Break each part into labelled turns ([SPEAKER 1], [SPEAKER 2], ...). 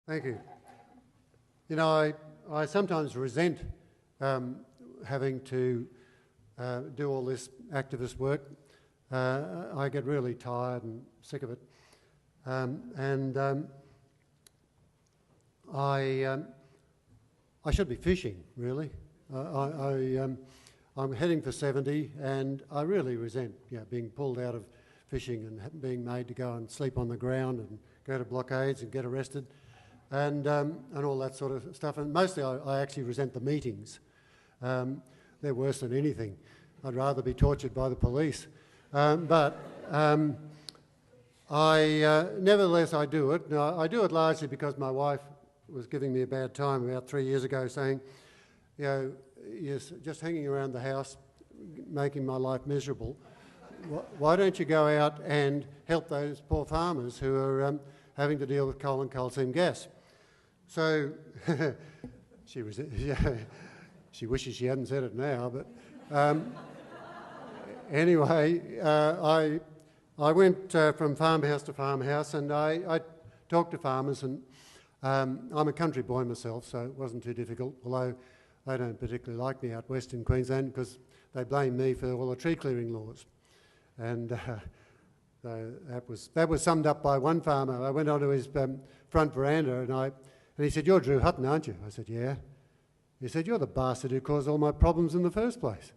[SPEAKER 1] Thank you. You know, I sometimes resent having to do all this activist work. I get really tired and sick of it. I should be fishing, really. I'm heading for 70 and I really resent being pulled out of fishing and being made to go and sleep on the ground and go to blockades and get arrested and all that sort of stuff. And mostly I actually resent the meetings. They're worse than anything. I'd rather be tortured by the police. Nevertheless, I do it. Now, I do it largely because my wife was giving me a bad time about 3 years ago, saying, you know, you're just hanging around the house, making my life miserable. Why don't you go out and help those poor farmers who are having to deal with coal and coal seam gas? So she wishes she hadn't said it now, but anyway, I went from farmhouse to farmhouse and I talked to farmers, and I'm a country boy myself, so it wasn't too difficult, although they don't particularly like me out west in Queensland because they blame me for all the tree clearing laws. And so that was summed up by one farmer. I went onto his front veranda and he said, "You're Drew Hutton, aren't you?" I said, "Yeah." He said, "You're the bastard who caused all my problems in the first place."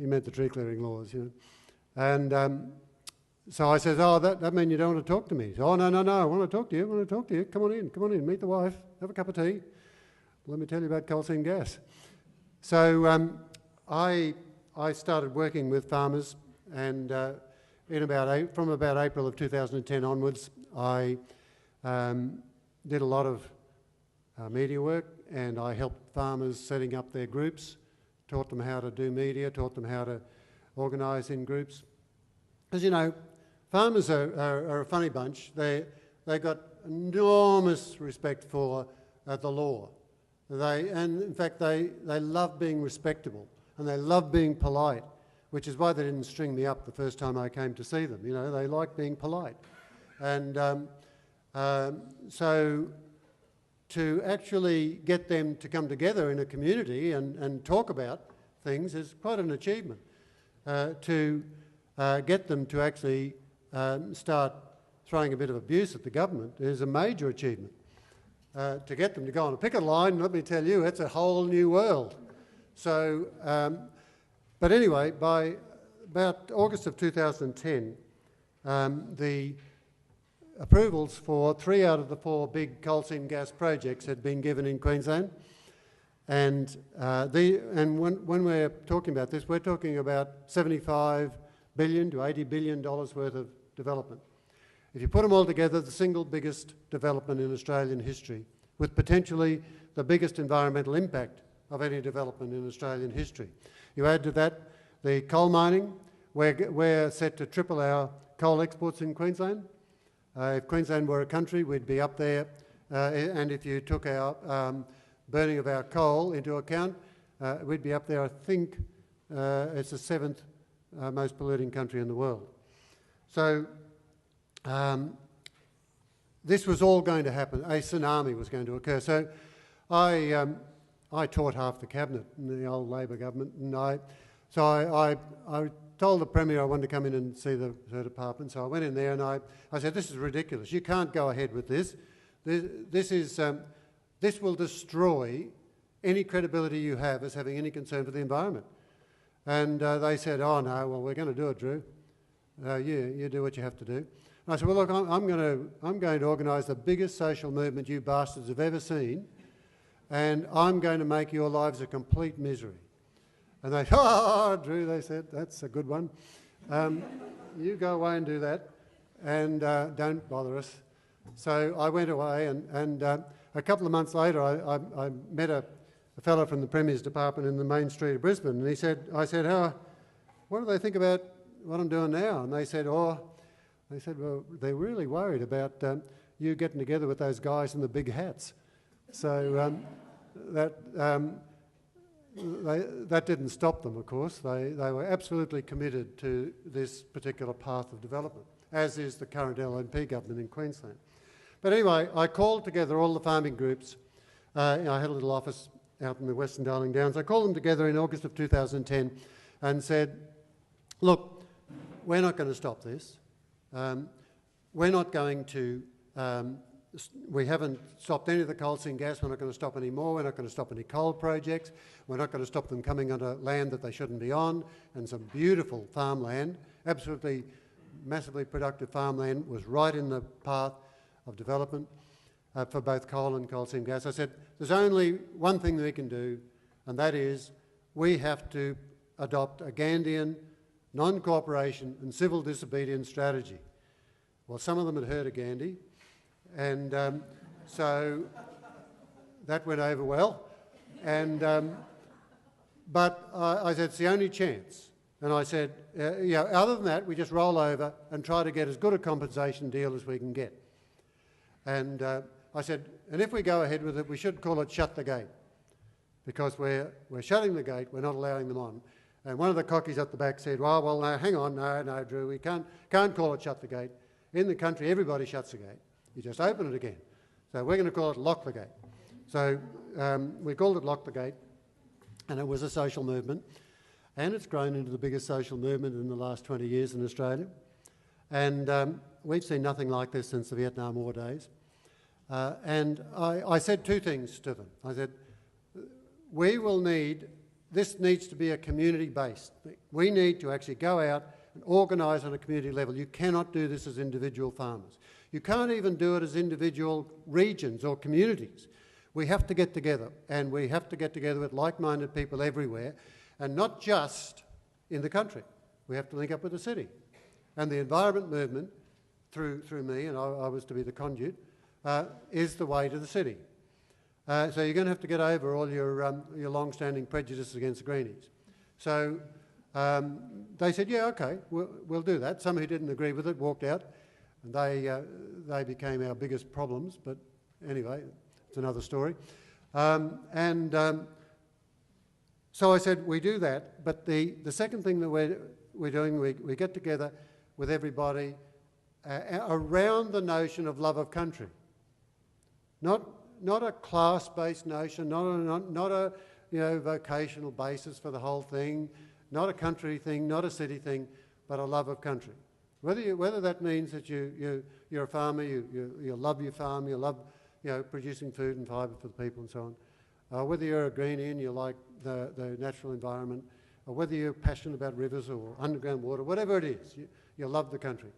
[SPEAKER 1] He meant the tree clearing laws, you know. And so I said, "Oh, that means you don't want to talk to me?" He said, "Oh, no, I want to talk to you, Come on in, meet the wife, have a cup of tea. Let me tell you about coal seam gas." So I started working with farmers, and from about April of 2010 onwards, I did a lot of media work, and I helped farmers setting up their groups, taught them how to do media, taught them how to organise in groups. As you know, farmers are a funny bunch. They've got enormous respect for the law. And in fact, they love being respectable and they love being polite, which is why they didn't string me up the first time I came to see them. You know, they like being polite. And so to actually get them to come together in a community and talk about things is quite an achievement. To get them to actually start throwing a bit of abuse at the government is a major achievement. To get them to go on a picket line, let me tell you, it's a whole new world. So, but anyway, by about August of 2010, the approvals for 3 out of the 4 big coal seam gas projects had been given in Queensland. And when we're talking about this, we're talking about $75 billion to $80 billion worth of development. If you put them all together, the single biggest development in Australian history, with potentially the biggest environmental impact of any development in Australian history. You add to that the coal mining. We're set to triple our coal exports in Queensland. If Queensland were a country, we'd be up there. And if you took our burning of our coal into account, we'd be up there. I think it's the 7th most polluting country in the world. So this was all going to happen. A tsunami was going to occur. So I taught half the cabinet in the old Labor government, and I told the Premier I wanted to come in and see her department. So I went in there and I said, "This is ridiculous. You can't go ahead with this. This will destroy any credibility you have as having any concern for the environment." And they said, "Oh no, well we're going to do it, Drew. You do what you have to do." And I said, "Well look, I'm going to organise the biggest social movement you bastards have ever seen, and I'm going to make your lives a complete misery." And they, "Oh, Drew," they said, "that's a good one. You go away and do that, and don't bother us." So I went away, and a couple of months later, I met a fellow from the Premier's department in the main street of Brisbane, and I said, "What do they think about what I'm doing now?" And they said, "Well, they're really worried about you getting together with those guys in the big hats." So that didn't stop them, of course. They were absolutely committed to this particular path of development, as is the current LNP government in Queensland. But anyway, I called together all the farming groups. I had a little office out in the Western Darling Downs. I called them together in August of 2010 and said, look, we're not going to stop this. We're not going to, we haven't stopped any of the coal seam gas. We're not going to stop any more. We're not going to stop any coal projects. We're not going to stop them coming onto land that they shouldn't be on. And some beautiful farmland, absolutely massively productive farmland, was right in the path of development for both coal and coal seam gas. I said, there's only one thing that we can do, and that is we have to adopt a Gandhian non-cooperation and civil disobedience strategy. Well, some of them had heard of Gandhi, and so that went over well. And but I said, it's the only chance. And I said, other than that, we just roll over and try to get as good a compensation deal as we can get. And I said, and if we go ahead with it, we should call it shut the gate, because we're shutting the gate, we're not allowing them on. And one of the cockies at the back said, well, no, hang on, no, Drew, we can't call it shut the gate. In the country, everybody shuts the gate. You just open it again. So we're going to call it lock the gate. So we called it lock the gate, and it was a social movement. And it's grown into the biggest social movement in the last 20 years in Australia. And we've seen nothing like this since the Vietnam War days. And I said two things to them. I said, this needs to be a community-based thing. We need to actually go out and organise on a community level. You cannot do this as individual farmers. You can't even do it as individual regions or communities. We have to get together, and we have to get together with like-minded people everywhere, and not just in the country. We have to link up with the city. And the environment movement, through me, and I was to be the conduit, is the way to the city. So you're going to have to get over all your long-standing prejudices against the Greenies. So they said, yeah, okay, we'll do that. Some who didn't agree with it walked out, and they became our biggest problems. But anyway, it's another story. So I said, we do that, but the second thing that we're doing, we get together with everybody around the notion of love of country. Not a class-based notion, not a vocational basis for the whole thing, not a country thing, not a city thing, but a love of country. Whether that means that you're a farmer, you love your farm, you love producing food and fibre for the people and so on. Whether you're a greenie and you like the natural environment, or whether you're passionate about rivers or underground water, whatever it is, you love the country.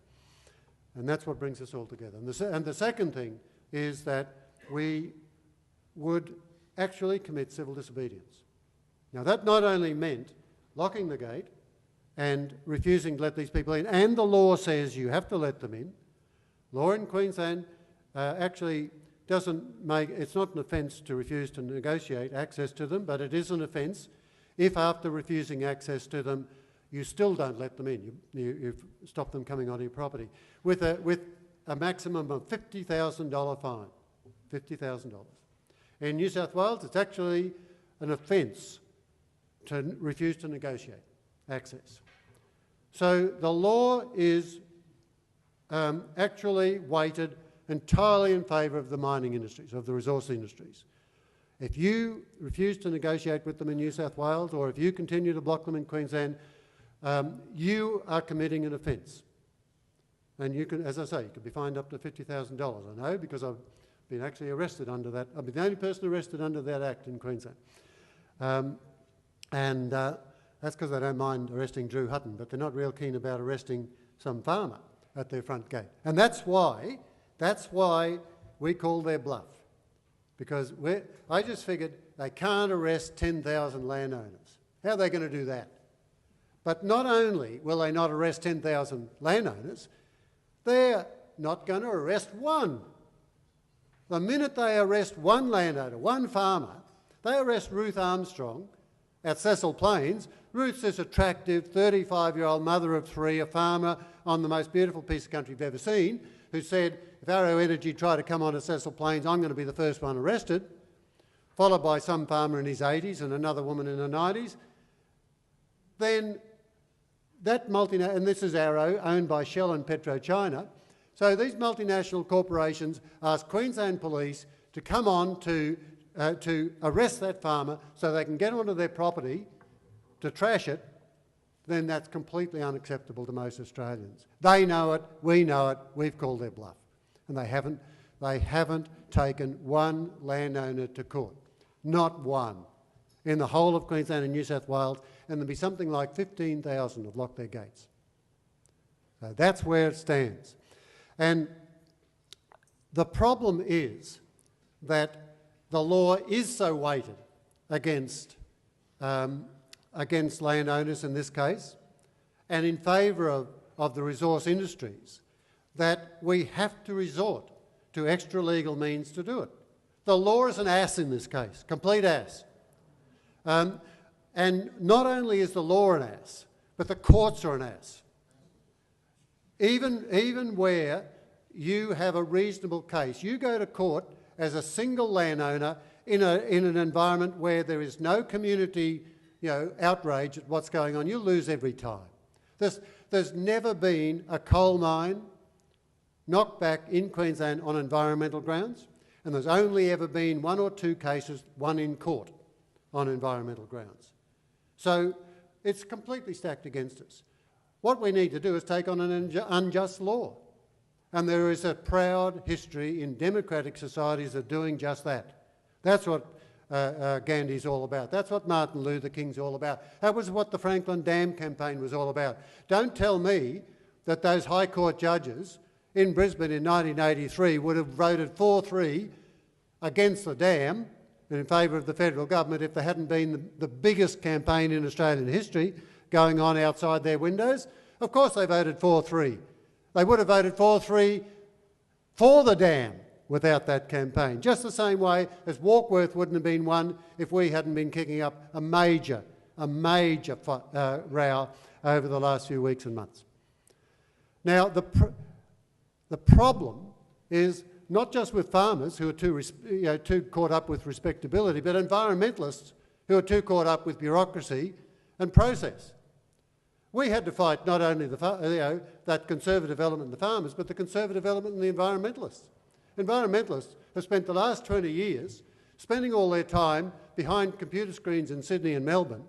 [SPEAKER 1] And that's what brings us all together. And the second thing is that we would actually commit civil disobedience. Now that not only meant locking the gate and refusing to let these people in, and the law says you have to let them in. Law in Queensland actually doesn't make, it's not an offence to refuse to negotiate access to them, but it is an offence if after refusing access to them you still don't let them in. You've stopped them coming onto your property with a maximum of $50,000 fine. $50,000. In New South Wales, it's actually an offence to refuse to negotiate access. So the law is actually weighted entirely in favour of the mining industries, of the resource industries. If you refuse to negotiate with them in New South Wales, or if you continue to block them in Queensland, you are committing an offence. And you can, as I say, you could be fined up to $50,000. I know, because I've been actually arrested under that. I've been the only person arrested under that act in Queensland. That's because they don't mind arresting Drew Hutton, but they're not real keen about arresting some farmer at their front gate. And that's why we call their bluff. Because I just figured they can't arrest 10,000 landowners. How are they going to do that? But not only will they not arrest 10,000 landowners, they're not going to arrest one. The minute they arrest one landowner, one farmer, they arrest Ruth Armstrong at Cecil Plains. Ruth's this attractive 35-year-old mother of three, a farmer on the most beautiful piece of country you've ever seen, who said, if Arrow Energy try to come onto Cecil Plains, I'm going to be the first one arrested, followed by some farmer in his 80s and another woman in her 90s. Then that multinational, and this is Arrow, owned by Shell and PetroChina, So these multinational corporations ask Queensland Police to come on to arrest that farmer so they can get onto their property to trash it. Then that's completely unacceptable to most Australians. They know it, we know it, we've called their bluff. And they haven't taken one landowner to court. Not one. In the whole of Queensland and New South Wales, and there'll be something like 15,000 have locked their gates. So that's where it stands. And the problem is that the law is so weighted against landowners in this case, and in favour of the resource industries, that we have to resort to extra legal means to do it. The law is an ass in this case, complete ass. And not only is the law an ass, but the courts are an ass. Even where you have a reasonable case, you go to court as a single landowner in an environment where there is no community, outrage at what's going on, you lose every time. There's never been a coal mine knocked back in Queensland on environmental grounds, and there's only ever been one or two cases, one in court, on environmental grounds. So it's completely stacked against us. What we need to do is take on an unjust law. And there is a proud history in democratic societies of doing just that. That's what Gandhi's all about. That's what Martin Luther King's all about. That was what the Franklin Dam campaign was all about. Don't tell me that those High Court judges in Brisbane in 1983 would have voted 4-3 against the dam and in favour of the federal government if there hadn't been the biggest campaign in Australian history going on outside their windows. Of course they voted 4-3. They would have voted 4-3 for the dam without that campaign, just the same way as Warkworth wouldn't have been won if we hadn't been kicking up a major row over the last few weeks and months. Now, the problem is not just with farmers who are too caught up with respectability, but environmentalists who are too caught up with bureaucracy and process. We had to fight not only that conservative element in the farmers, but the conservative element in the environmentalists. Environmentalists have spent the last 20 years spending all their time behind computer screens in Sydney and Melbourne,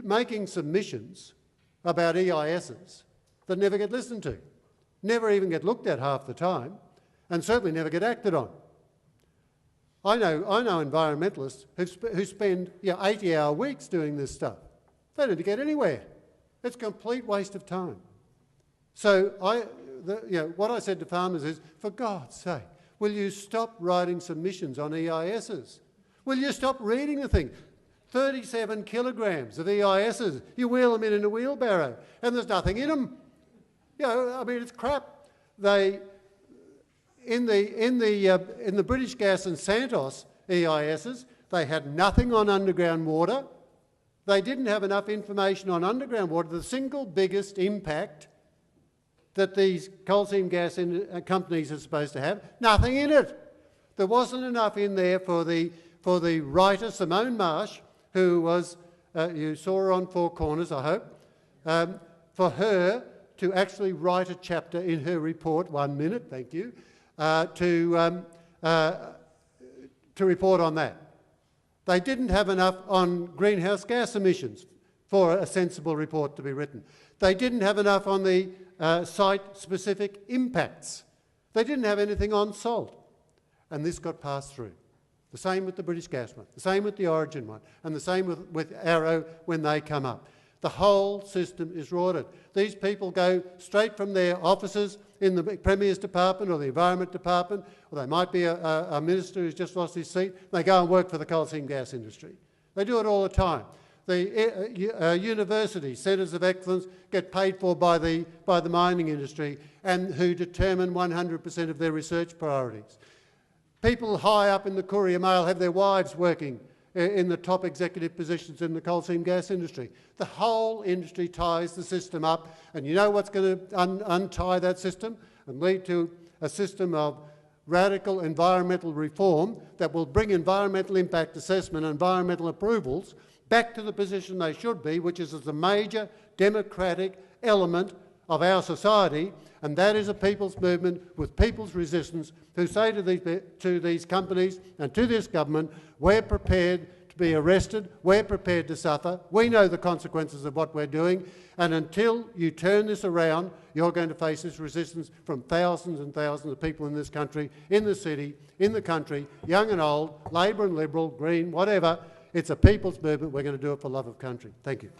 [SPEAKER 1] making submissions about EISs that never get listened to, never even get looked at half the time, and certainly never get acted on. I know environmentalists who spend 80-hour weeks doing this stuff. They don't get anywhere. It's a complete waste of time. So what I said to farmers is, for God's sake, will you stop writing submissions on EISs? Will you stop reading the thing? 37 kilograms of EISs. You wheel them in a wheelbarrow, and there's nothing in them. It's crap. In the British Gas and Santos EISs, they had nothing on underground water. They didn't have enough information on underground water. The single biggest impact that these coal seam gas companies are supposed to have, nothing in it. There wasn't enough in there for the writer, Simone Marsh, who was, you saw her on Four Corners, I hope, for her to actually write a chapter in her report, 1 minute, thank you, to report on that. They didn't have enough on greenhouse gas emissions for a sensible report to be written. They didn't have enough on the site-specific impacts. They didn't have anything on salt. And this got passed through. The same with the British Gas one, the same with the Origin one, and the same with Arrow when they come up. The whole system is rorted. These people go straight from their offices in the Premier's Department or the Environment Department, or they might be a minister who's just lost his seat, they go and work for the coal seam gas industry. They do it all the time. The universities, centres of excellence, get paid for by the mining industry and who determine 100% of their research priorities. People high up in the Courier Mail have their wives working in the top executive positions in the coal seam gas industry. The whole industry ties the system up, and you know what's going to untie that system and lead to a system of radical environmental reform that will bring environmental impact assessment and environmental approvals back to the position they should be, which is as a major democratic element of our society, and that is a people's movement with people's resistance who say to these companies and to this government, we're prepared to be arrested, we're prepared to suffer, we know the consequences of what we're doing, and until you turn this around, you're going to face this resistance from thousands and thousands of people in this country, in the city, in the country, young and old, Labor and Liberal, Green, whatever. It's a people's movement. We're going to do it for love of country. Thank you.